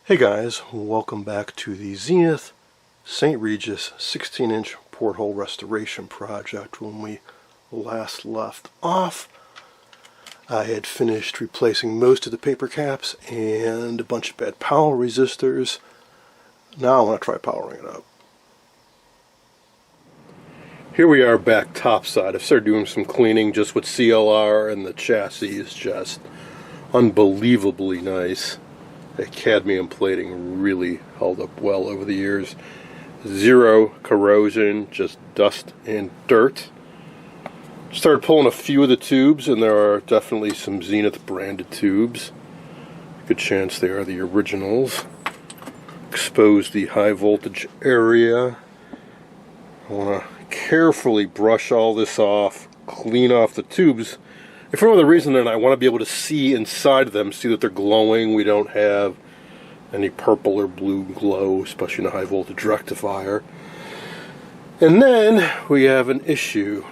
Hey guys, welcome back to the Zenith St Regis 16-inch porthole restoration project. When we last left off, I had finished replacing most of the paper caps and a bunch of bad power resistors. Now I want to try powering it up. Here we are back topside. I've started doing some cleaning just with CLR, and the chassis is just unbelievably nice. The cadmium plating really held up well over the years. Zero corrosion, just dust and dirt. Started pulling a few of the tubes, and there are definitely some Zenith branded tubes. Good chance they are the originals. Exposed the high voltage area. I want to carefully brush all this off, clean off the tubes. And for no other reason than I want to be able to see inside them, see that they're glowing. We don't have any purple or blue glow, especially in a high voltage rectifier. And then we have an issue.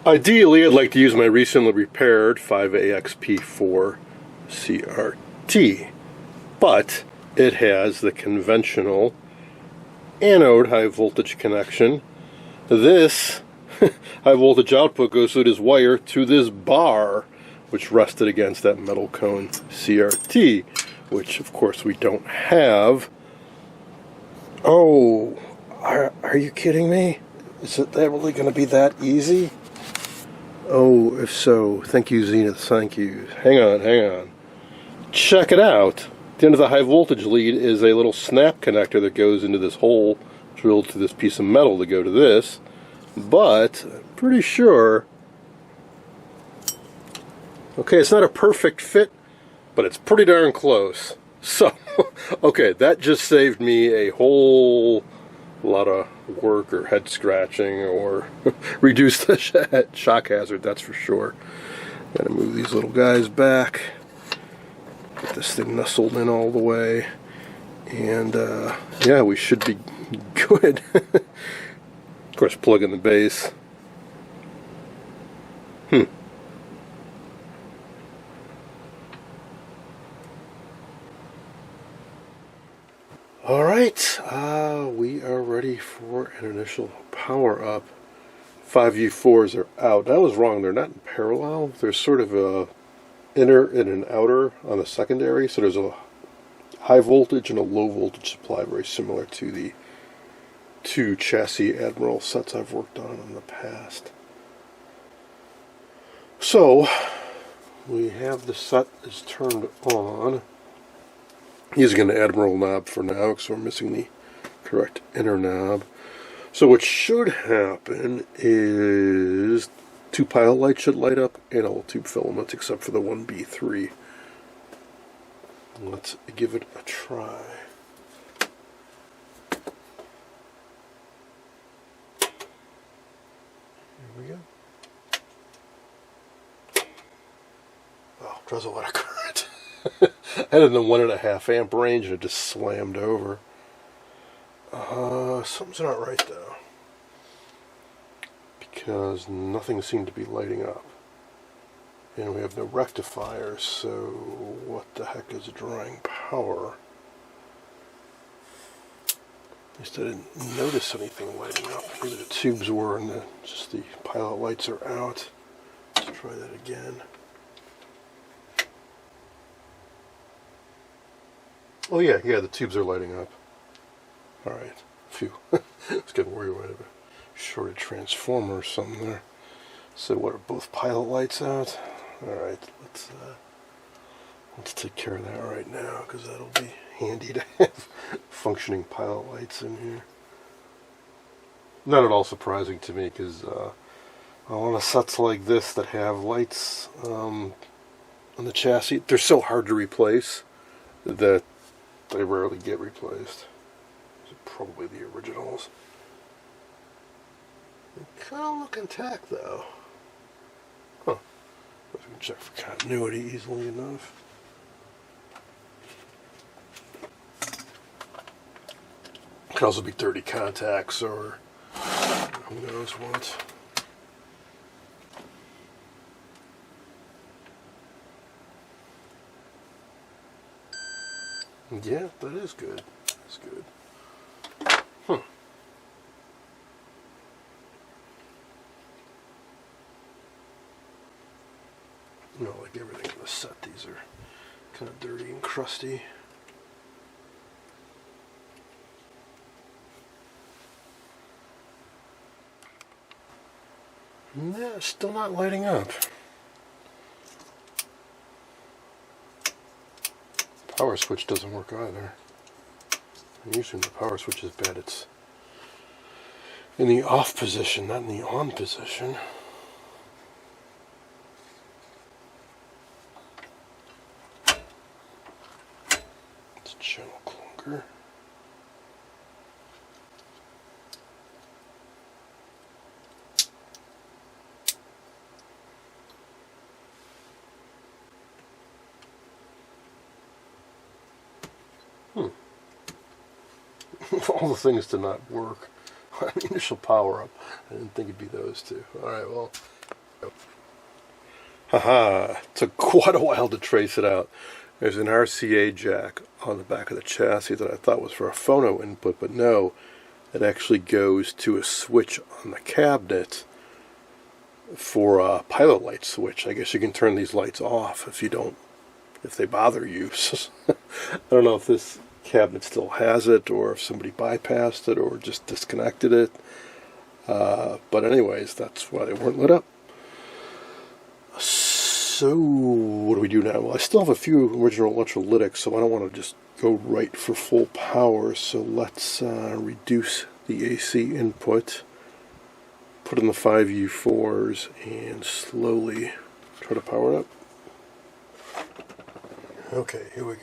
Ideally, I'd like to use my recently repaired 5AXP4 CRT, but it has the conventional anode high voltage connection. This high voltage output goes through this wire to this bar, which rested against that metal cone CRT, which of course we don't have. Oh, are you kidding me? Is it really going to be that easy? Oh, if so, thank you, Zenith, thank you. Hang on. Check it out. At the end of the high voltage lead is a little snap connector that goes into this hole drilled through this piece of metal to go to this. But I'm pretty sure, okay, it's not a perfect fit, but it's pretty darn close. So, okay, that just saved me a whole lot of work or head scratching or reduced the shock hazard, that's for sure. Gotta move these little guys back, get this thing nestled in all the way, and yeah, we should be good. Of course, plug in the base. Alright, we are ready for an initial power up. 5U4s are out. I was wrong, they're not in parallel. There's sort of a inner and an outer on the secondary, so there's a high voltage and a low voltage supply, very similar to the two chassis Admiral sets I've worked on in the past. So, we have the set is turned on. Using an Admiral knob for now because we're missing the correct inner knob. So what should happen is two pilot lights should light up and all tube filaments except for the 1B3. Let's give it a try. Here we go. Oh, draws a lot of current. I had it in the 1.5 amp range and it just slammed over. Something's not right though, because nothing seemed to be lighting up. And we have no rectifiers, so what the heck is drawing power? At least I didn't notice anything lighting up. Maybe the tubes were and just the pilot lights are out. Let's try that again. Oh yeah, the tubes are lighting up. Alright, phew. I was getting worried about a shorted transformer or something there. So what, are both pilot lights out? Alright, let's take care of that right now, because that'll be handy to have functioning pilot lights in here. Not at all surprising to me, because a lot of sets like this that have lights on the chassis, they're so hard to replace that they rarely get replaced. These are probably the originals. They kind of look intact though. Huh. We can check for continuity easily enough. Could also be 30 contacts or who knows what. Yeah, that is good. That's good. Huh. You know, like everything in the set, these are kind of dirty and crusty. Yeah, still not lighting up. Power switch doesn't work either. Usually when the power switch is bad, it's in the off position, not in the on position. It's channel clunker. All the things did not work on the initial power up. I didn't think it'd be those two. Alright, well. Haha, took quite a while to trace it out. There's an RCA jack on the back of the chassis that I thought was for a phono input, but no, it actually goes to a switch on the cabinet for a pilot light switch. I guess you can turn these lights off if they bother you. I don't know if this cabinet still has it, or if somebody bypassed it, or just disconnected it. But anyways, that's why they weren't lit up. So what do we do now? Well, I still have a few original electrolytics, so I don't want to just go right for full power. So let's reduce the AC input, put in the 5U4s, and slowly try to power it up. Okay, here we go.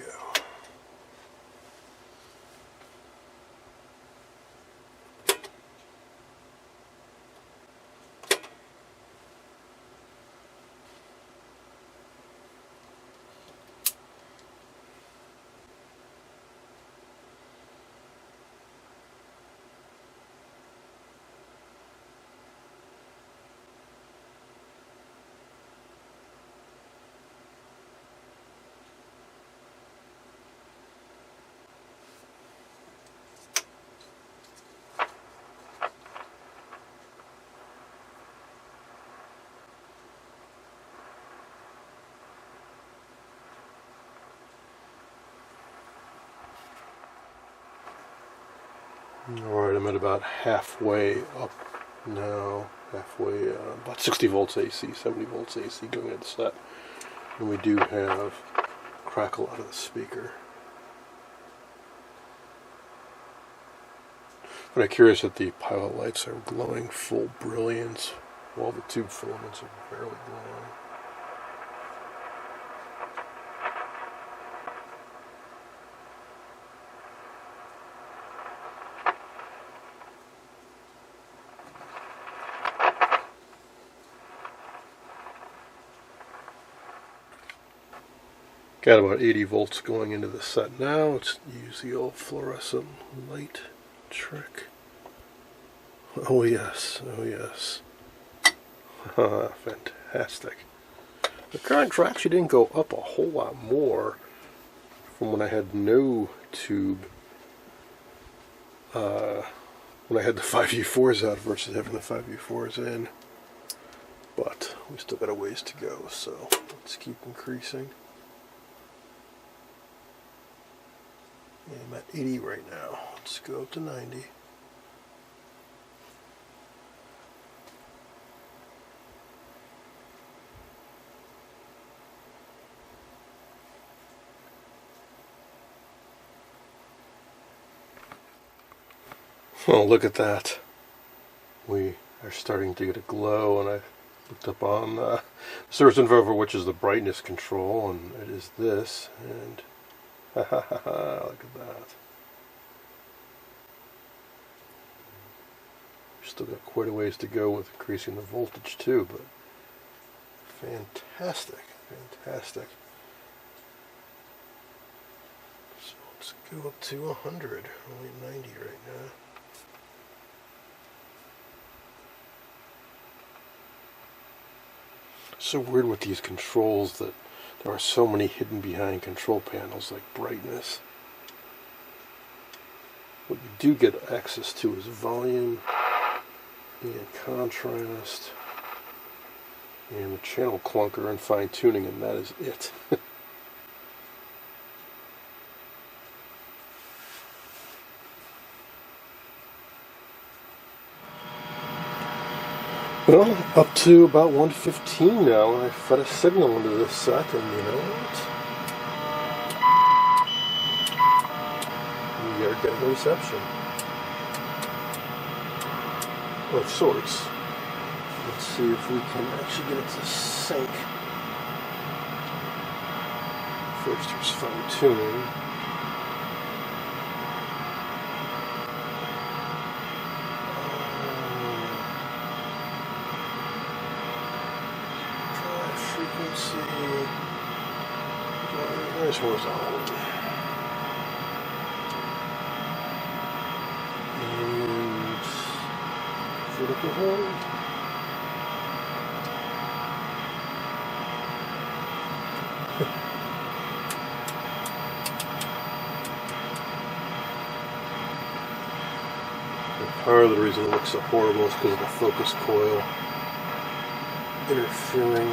Alright, I'm at about halfway up now. Halfway, about 60 volts AC, 70 volts AC going into the set. And we do have crackle out of the speaker. But I'm curious that the pilot lights are glowing full brilliance while the tube filaments are barely glowing. Got about 80 volts going into the set now. Let's use the old fluorescent light trick. Oh yes, oh yes. Fantastic. The current actually didn't go up a whole lot more from when I had no tube, when I had the 5U4s out versus having the 5U4s in. But we still got a ways to go, so let's keep increasing. Yeah, I'm at 80 right now. Let's go up to 90. Oh, look at that. We are starting to get a glow, and I looked up on Source Info, which is the brightness control, and it is this, and look at that. Still got quite a ways to go with increasing the voltage too, but fantastic, fantastic. So let's go up to 100, only 90 right now. So weird with these controls that there are so many hidden behind control panels, like brightness. What you do get access to is volume and contrast and the channel clunker and fine tuning, and that is it. Well, up to about 115 now, and I fed a signal into this set, and you know what? We are getting a reception. Of sorts. Let's see if we can actually get it to sync. First, there's fine tuning. Frequency. There's horizontal. And vertical hold. Part of the reason it looks so horrible is because of the focus coil interfering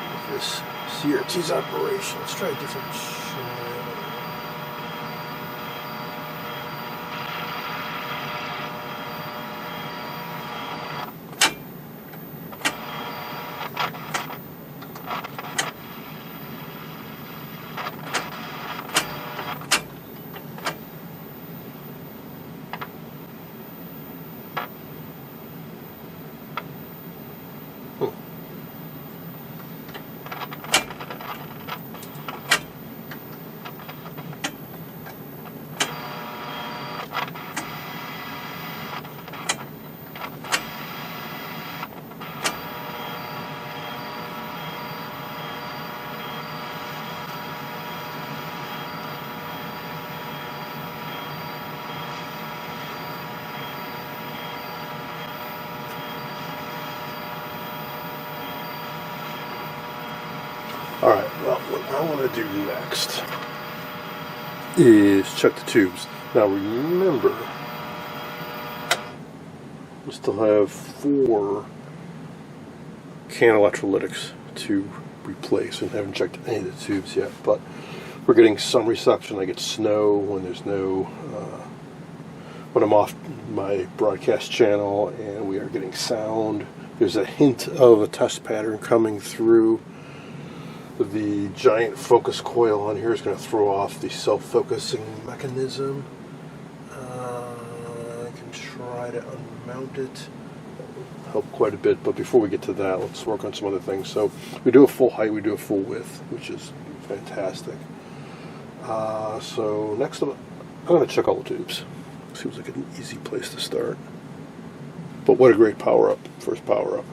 with this CRT's operation. Let's try a different channel. Alright, well, what I want to do next is check the tubes. Now remember, we still have 4 can electrolytics to replace, and haven't checked any of the tubes yet, but we're getting some reception. I get snow when there's no, when I'm off my broadcast channel, and we are getting sound. There's a hint of a test pattern coming through. The giant focus coil on here is going to throw off the self-focusing mechanism. I can try to unmount it. That will help quite a bit, but before we get to that, let's work on some other things. So we do a full height, we do a full width, which is fantastic. So next up, I'm going to check all the tubes. Seems like an easy place to start. But what a great power-up, first power-up.